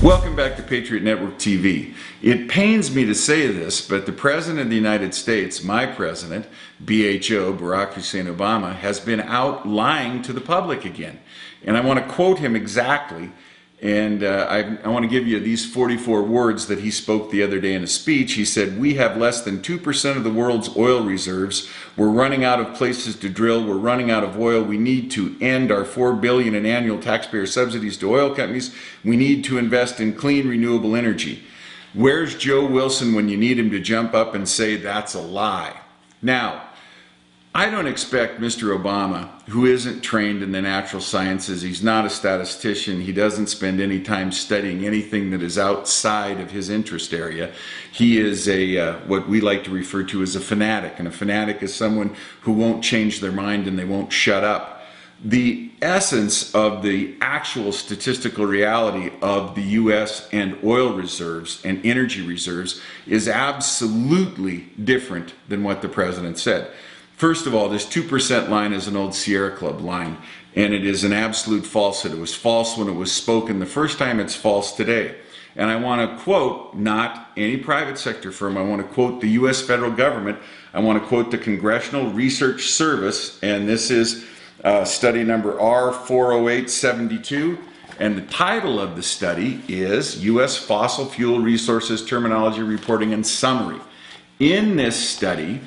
Welcome back to Patriot Network TV. It pains me to say this, but the President of the United States, my president, BHO, Barack Hussein Obama, has been out lying to the public again. And I want to quote him exactly, and I want to give you these 44 words that he spoke the other day in a speech. He said, "We have less than 2% of the world's oil reserves. We're running out of places to drill. We're running out of oil. We need to end our $4 billion in annual taxpayer subsidies to oil companies. We need to invest in clean, renewable energy." Where's Joe Wilson when you need him to jump up and say that's a lie? Now, I don't expect Mr. Obama, who isn't trained in the natural sciences, he's not a statistician, he doesn't spend any time studying anything that is outside of his interest area. He is what we like to refer to as a fanatic, and a fanatic is someone who won't change their mind and they won't shut up. The essence of the actual statistical reality of the U.S. and oil reserves and energy reserves is absolutely different than what the president said. First of all, this 2% line is an old Sierra Club line, and it is an absolute falsehood. It was false when it was spoken the first time, it's false today. And I want to quote not any private sector firm, I want to quote the U.S. federal government, I want to quote the Congressional Research Service, and this is study number R40872, and the title of the study is U.S. Fossil Fuel Resources Terminology Reporting and Summary. In this study,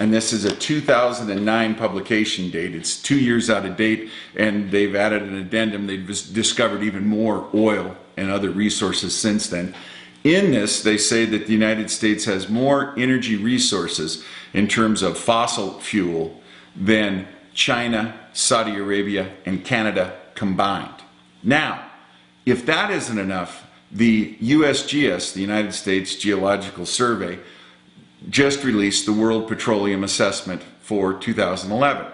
and this is a 2009 publication date, it's 2 years out of date, and they've added an addendum, they've discovered even more oil and other resources since then. In this, they say that the United States has more energy resources in terms of fossil fuel than China, Saudi Arabia, and Canada combined. Now, if that isn't enough, the USGS, the United States Geological Survey, just released the World Petroleum Assessment for 2011.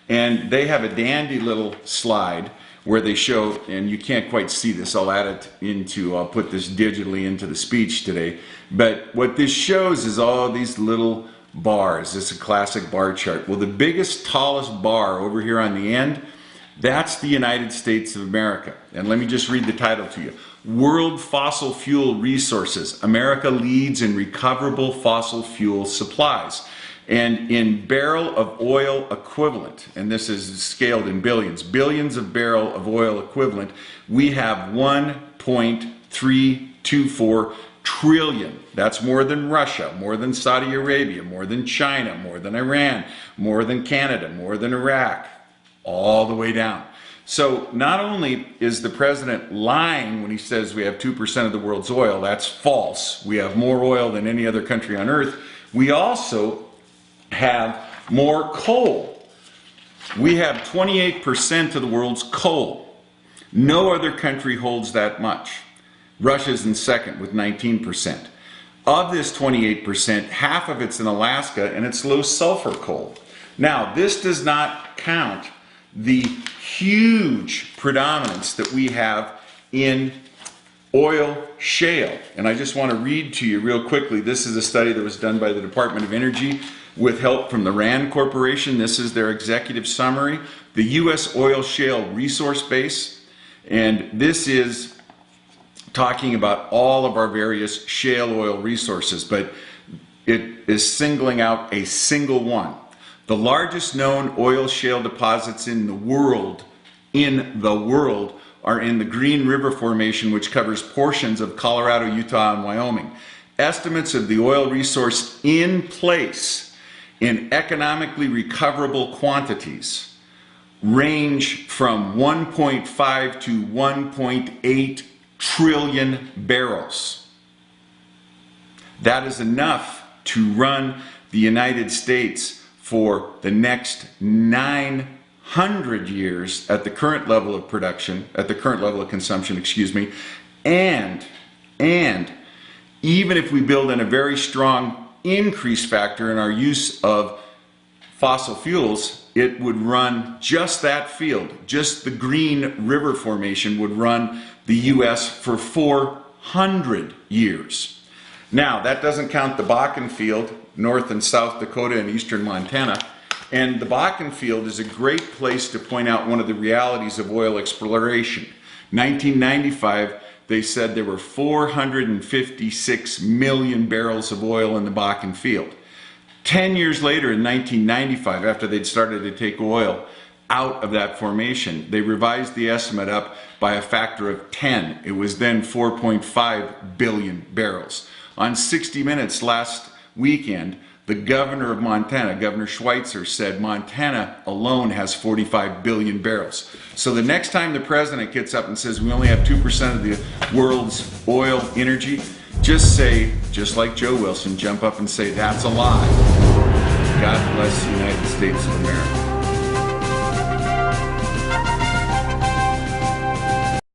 And they have a dandy little slide where they show, and you can't quite see this, I'll put this digitally into the speech today, but what this shows is all these little bars. This is a classic bar chart. Well, the biggest, tallest bar over here on the end, that's the United States of America. And let me just read the title to you. World Fossil Fuel Resources. America leads in recoverable fossil fuel supplies. And in barrel of oil equivalent, and this is scaled in billions, billions of barrel of oil equivalent, we have 1.324 trillion. That's more than Russia, more than Saudi Arabia, more than China, more than Iran, more than Canada, more than Iraq, all the way down. So not only is the president lying when he says we have 2% of the world's oil, that's false. We have more oil than any other country on earth. We also have more coal. We have 28% of the world's coal. No other country holds that much. Russia's in second with 19%. Of this 28%, half of it's in Alaska, and it's low sulfur coal. Now, this does not count the huge predominance that we have in oil shale. And I just want to read to you real quickly. This is a study that was done by the Department of Energy with help from the RAND Corporation. This is their executive summary. The U.S. oil shale resource base. And this is talking about all of our various shale oil resources, but it is singling out a single one. The largest known oil shale deposits in the world are in the Green River Formation, which covers portions of Colorado, Utah, and Wyoming. Estimates of the oil resource in place in economically recoverable quantities range from 1.5 to 1.8 trillion barrels. That is enough to run the United States for the next 900 years at the current level of production, at the current level of consumption, excuse me, and even if we build in a very strong increase factor in our use of fossil fuels, it would run just that field, just the Green River Formation would run the U.S. for 400 years. Now, that doesn't count the Bakken field, North and South Dakota and eastern Montana. And the Bakken field is a great place to point out one of the realities of oil exploration. 1995, they said there were 456 million barrels of oil in the Bakken field. 10 years later, in 1995, after they'd started to take oil out of that formation, they revised the estimate up by a factor of 10. It was then 4.5 billion barrels. On 60 Minutes last weekend, the governor of Montana, Governor Schweitzer, said Montana alone has 45 billion barrels. So the next time the president gets up and says we only have 2% of the world's oil energy, just say, just like Joe Wilson, jump up and say that's a lie. God bless the United States of America.